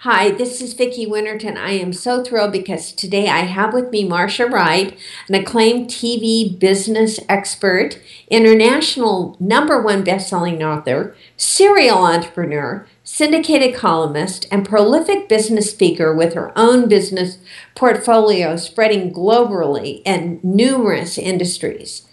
Hi, this is Vicki Winterton. I am so thrilled because today I have with me Marsha Wright, an acclaimed TV business expert, international #1 best-selling author, serial entrepreneur, syndicated columnist, and prolific business speaker with her own business portfolio spreading globally in numerous industries.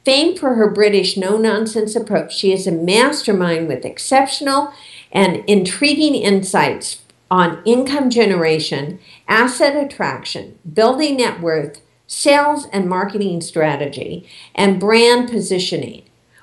Famed for her British no-nonsense approach, she is a mastermind with exceptional and intriguing insights on income generation, asset attraction, building net worth, sales and marketing strategy, and brand positioning,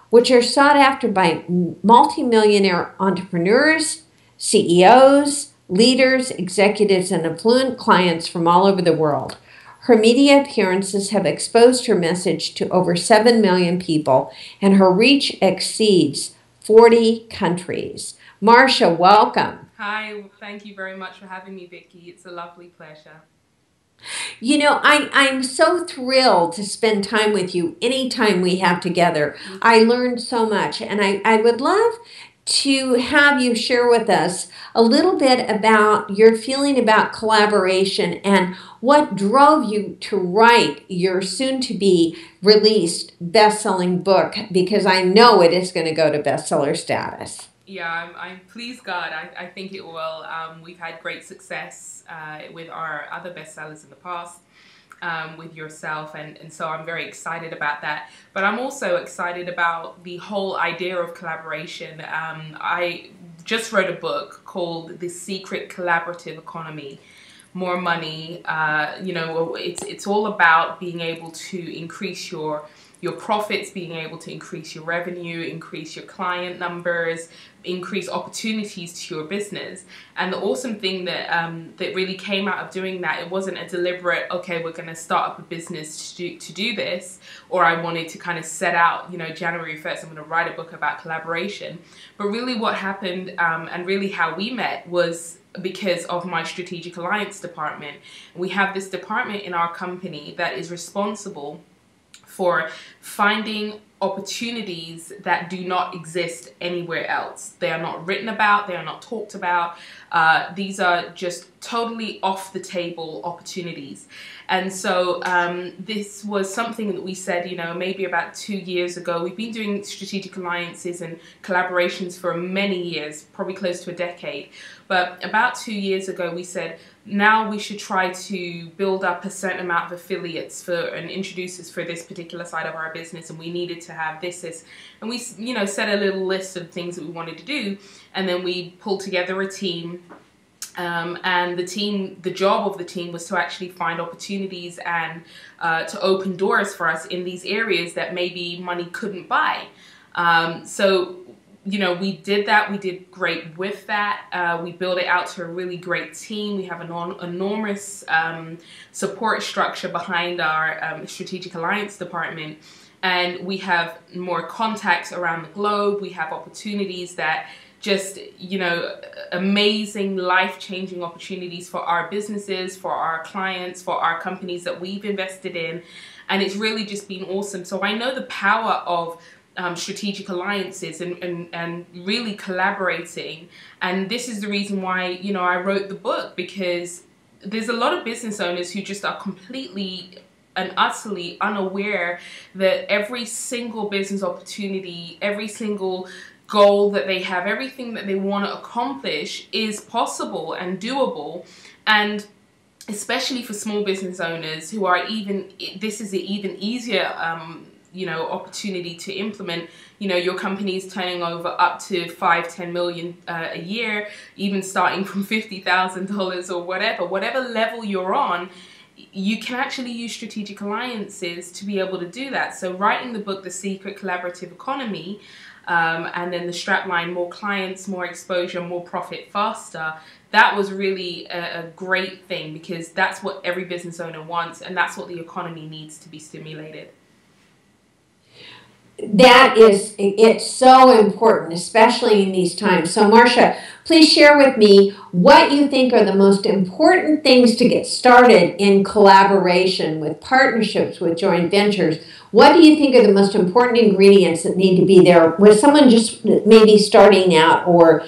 which are sought after by multimillionaire entrepreneurs, CEOs, leaders, executives, and affluent clients from all over the world. Her media appearances have exposed her message to over 7 million people, and her reach exceeds 40 countries. Marsha, welcome. Hi, thank you very much for having me, Vicky. It's a lovely pleasure. I'm so thrilled to spend time with you anytime we have together. I learned so much, and I would love to have you share with us a little bit about your feeling about collaboration and what drove you to write your soon to be released best-selling book, because I know it is going to go to bestseller status. Yeah, I'm pleased God. I think it will. We've had great success with our other bestsellers in the past, with yourself, and so I'm very excited about that. But I'm also excited about the whole idea of collaboration. I just wrote a book called The Secret Collaborative Economy. More money, it's all about being able to increase your profits, being able to increase your revenue, increase your client numbers, increase opportunities to your business. And the awesome thing that that really came out of doing that, it wasn't a deliberate, okay, we're going to start up a business to do this, or I wanted to kind of set out, January 1st, I'm going to write a book about collaboration. But really what happened, and really how we met, was because of my strategic alliance department. We have this department in our company that is responsible for finding opportunities that do not exist anywhere else. They are not written about, they are not talked about. These are just totally off the table opportunities. And so this was something that we said, maybe about 2 years ago. We've been doing strategic alliances and collaborations for many years, probably close to a decade. But about 2 years ago, we said, now we should try to build up a certain amount of affiliates and introducers for this particular side of our business, and we needed to have this, and we set a little list of things that we wanted to do, and then we pulled together a team. And the job of the team was to actually find opportunities and to open doors for us in these areas that maybe money couldn't buy. We did that. We did great with that. We built it out to a really great team. We have an enormous support structure behind our strategic alliance department. And we have more contacts around the globe. We have opportunities that just, amazing life-changing opportunities for our businesses, for our clients, for our companies that we've invested in. And it's really just been awesome. So I know the power of strategic alliances and really collaborating. And this is the reason why, I wrote the book, because there's a lot of business owners who just are completely and utterly unaware that every single business opportunity, every single goal that they have, everything that they want to accomplish is possible and doable. And especially for small business owners who are this is an even easier opportunity to implement. Your company is turning over up to $5-10 million a year, even starting from $50,000 or whatever level you're on. You can actually use strategic alliances to be able to do that. So writing the book, The Secret Collaborative Economy, and then the strapline, more clients, more exposure, more profit faster, that was really a great thing, because that's what every business owner wants, and that's what the economy needs to be stimulated. It's so important, especially in these times. So Marsha, please share with me what you think are the most important things to get started in collaboration, with partnerships, with joint ventures. What do you think are the most important ingredients that need to be there with someone just maybe starting out, or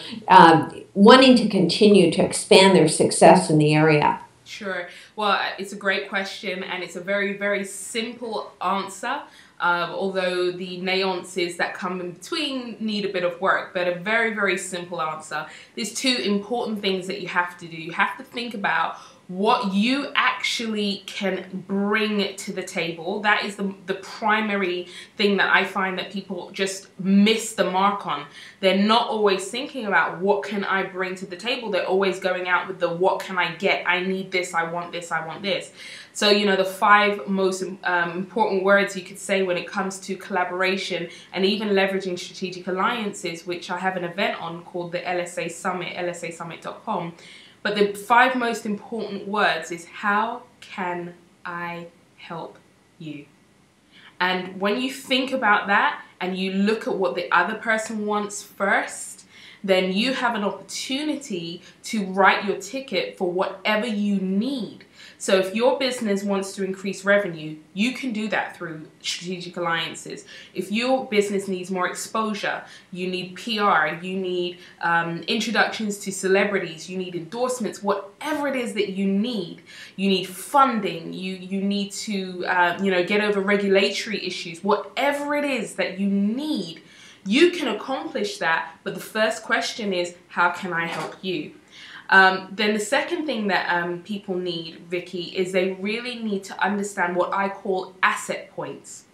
wanting to continue to expand their success in the area? Sure. Well, it's a great question, and it's a very, very simple answer. Although the nuances that come in between need a bit of work, but a very, very simple answer. There's two important things that you have to do. You have to think about what you actually can bring to the table. That is the primary thing that I find that people just miss the mark on. They're not always thinking about what can I bring to the table. They're always going out with the what can I get? I need this, I want this, I want this. So, you know, the 5 most important words you could say when it comes to collaboration and even leveraging strategic alliances, which I have an event on called the LSA Summit, lsasummit.com. But the 5 most important words is, how can I help you? And when you think about that and you look at what the other person wants first, then you have an opportunity to write your ticket for whatever you need. So if your business wants to increase revenue, you can do that through strategic alliances. If your business needs more exposure, you need PR, you need introductions to celebrities, you need endorsements, whatever it is that you need funding, you need to you know, get over regulatory issues, whatever it is that you need, you can accomplish that. But the first question is, how can I help you? Then the second thing that people need, Vicky, is they really need to understand what I call asset points.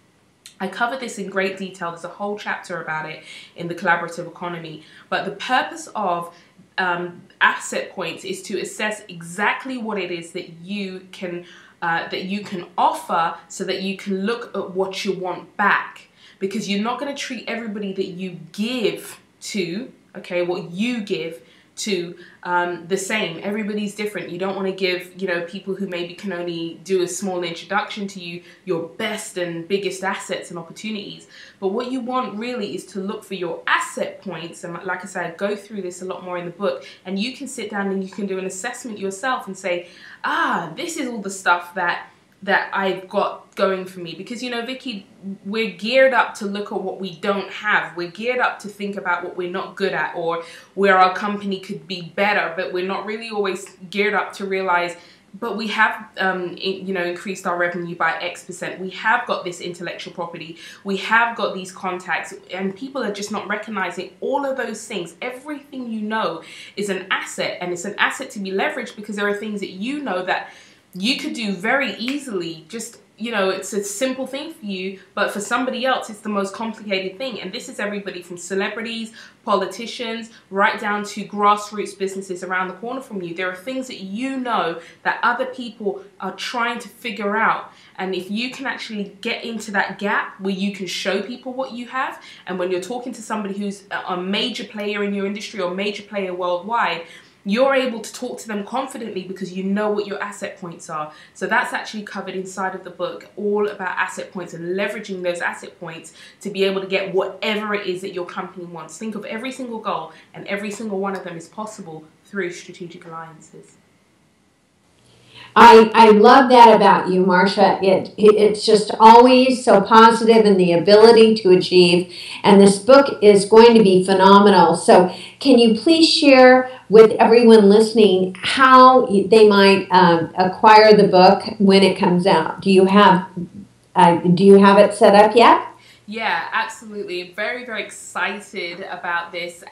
I cover this in great detail. There's a whole chapter about it in the collaborative economy. But the purpose of asset points is to assess exactly what it is that you can offer, so that you can look at what you want back. Because you're not going to treat everybody that you give to, okay, what you give to, the same. Everybody's different. You don't want to give, you know, people who maybe can only do a small introduction to you your best and biggest assets and opportunities. But what you want really is to look for your asset points. And like I said, I go through this a lot more in the book, and you can sit down and you can do an assessment yourself and say, this is all the stuff that I've got going for me. Because, you know, Vicky, we're geared up to look at what we don't have. We're geared up to think about what we're not good at, or where our company could be better, but we're not really always geared up to realize, but we have, you know, increased our revenue by X%. We have got this intellectual property. We have got these contacts, and people are just not recognizing all of those things. Everything you know is an asset, and it's an asset to be leveraged, because there are things that you know that you could do very easily. Just, you know, it's a simple thing for you, but for somebody else, it's the most complicated thing. And this is everybody from celebrities, politicians, right down to grassroots businesses around the corner from you. There are things that you know that other people are trying to figure out. And if you can actually get into that gap where you can show people what you have, and when you're talking to somebody who's a major player in your industry or major player worldwide, you're able to talk to them confidently because you know what your asset points are. So that's actually covered inside of the book, all about asset points and leveraging those asset points to be able to get whatever it is that your company wants. Think of every single goal, and every single one of them is possible through strategic alliances. I love that about you, Marsha. It's just always so positive in the ability to achieve. And this book is going to be phenomenal. So can you please share with everyone listening how they might acquire the book when it comes out? Do you have it set up yet? Yeah, absolutely. Very, very excited about this.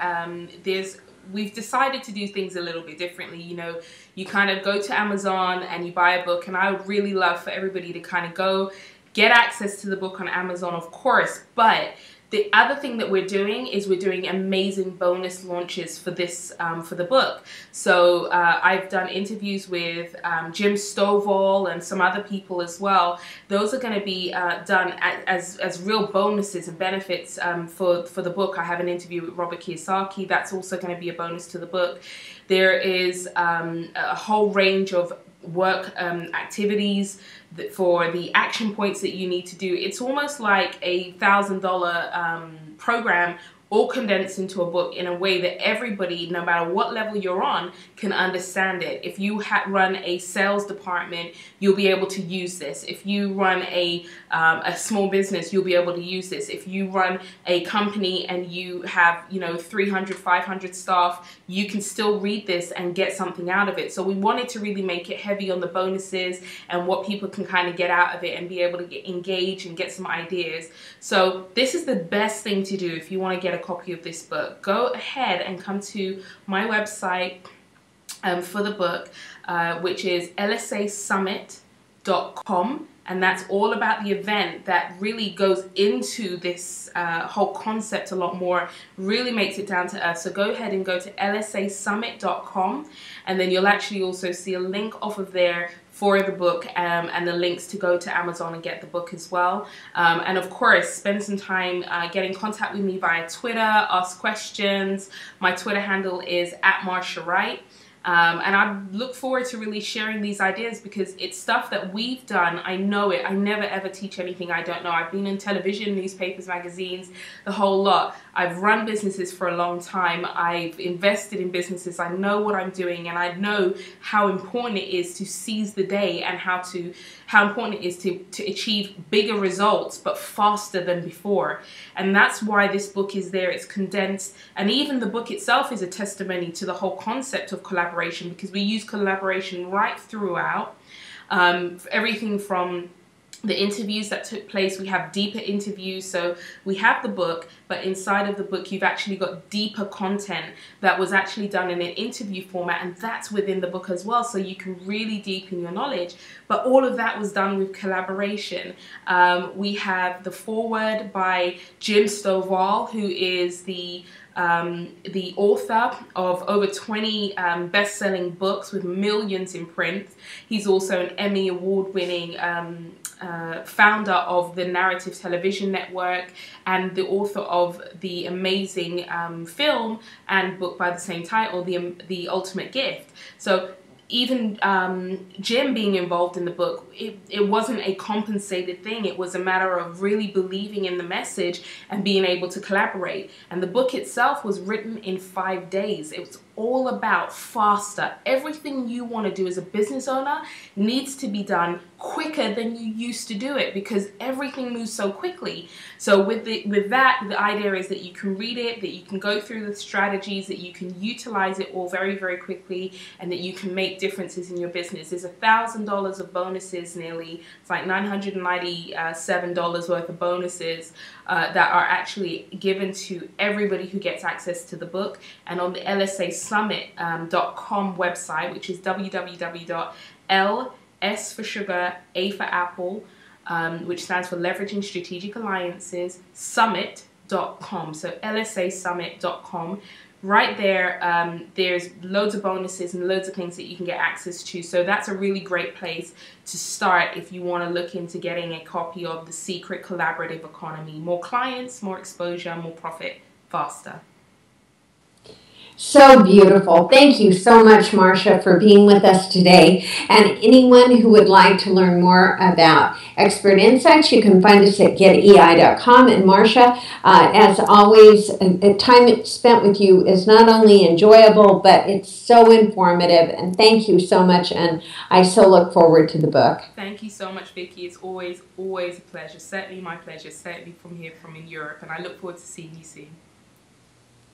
We've decided to do things a little bit differently. You know, you kind of go to Amazon and you buy a book, and I would really love for everybody to kind of go get access to the book on Amazon, of course, but the other thing that we're doing is we're doing amazing bonus launches for this, for the book. So I've done interviews with Jim Stovall and some other people as well. Those are going to be done as real bonuses and benefits for the book. I have an interview with Robert Kiyosaki. That's also going to be a bonus to the book. There is a whole range of work activities for the action points that you need to do. It's almost like a $1,000 program all condensed into a book in a way that everybody, no matter what level you're on, can understand it. If you run a sales department, you'll be able to use this. If you run a small business, you'll be able to use this. If you run a company and you have, 300, 500 staff, you can still read this and get something out of it. So we wanted to really make it heavy on the bonuses and what people can kind of get out of it and be able to engage and get some ideas. So this is the best thing to do if you want to get a copy of this book. Go ahead and come to my website for the book, which is lsasummit.com. And that's all about the event that really goes into this whole concept a lot more, really makes it down to earth. So go ahead and go to lsasummit.com, and then you'll actually also see a link off of there for the book, and the links to go to Amazon and get the book as well. And of course, spend some time get in contact with me via Twitter, ask questions. My Twitter handle is @Marsha Wright. And I look forward to really sharing these ideas because it's stuff that we've done. I know it. I never ever teach anything I don't know. I've been in television, newspapers, magazines, the whole lot. I've run businesses for a long time. I've invested in businesses. I know what I'm doing, and I know how important it is to seize the day and how important it is to achieve bigger results but faster than before. And that's why this book is there. It's condensed, and even the book itself is a testimony to the whole concept of collaboration, because we use collaboration right throughout. Everything from the interviews that took place, we have deeper interviews. So we have the book, but inside of the book you've actually got deeper content that was actually done in an interview format, and that's within the book as well, so you can really deepen your knowledge. But all of that was done with collaboration. We have the foreword by Jim Stovall, who is the author of over 20 best-selling books with millions in print. He's also an Emmy award-winning founder of the Narrative Television Network and the author of the amazing film and book by the same title, The Ultimate Gift. So even Jim being involved in the book, it wasn't a compensated thing. It was a matter of really believing in the message and being able to collaborate. And the book itself was written in 5 days. It was all about faster. Everything you want to do as a business owner needs to be done quicker than you used to do it, because everything moves so quickly. So with that, the idea is that you can read it, that you can go through the strategies, that you can utilize it all very, very quickly, and that you can make differences in your business. There's $1,000 of bonuses nearly. It's like $997 worth of bonuses that are actually given to everybody who gets access to the book. And on the lsasummit.com website, which is www.S for sugar, A for apple, which stands for Leveraging Strategic Alliances, summit.com. So lsasummit.com. Right there, there's loads of bonuses and loads of things that you can get access to. So that's a really great place to start if you want to look into getting a copy of The Secret Collaborative Economy. More clients, more exposure, more profit, faster. So beautiful. Thank you so much, Marsha, for being with us today. And anyone who would like to learn more about Expert Insights, you can find us at getei.com. And Marsha, as always, time spent with you is not only enjoyable, but it's so informative. And thank you so much. And I so look forward to the book. Thank you so much, Vicky. It's always a pleasure. Certainly my pleasure. Certainly from here, from in Europe. And I look forward to seeing you soon.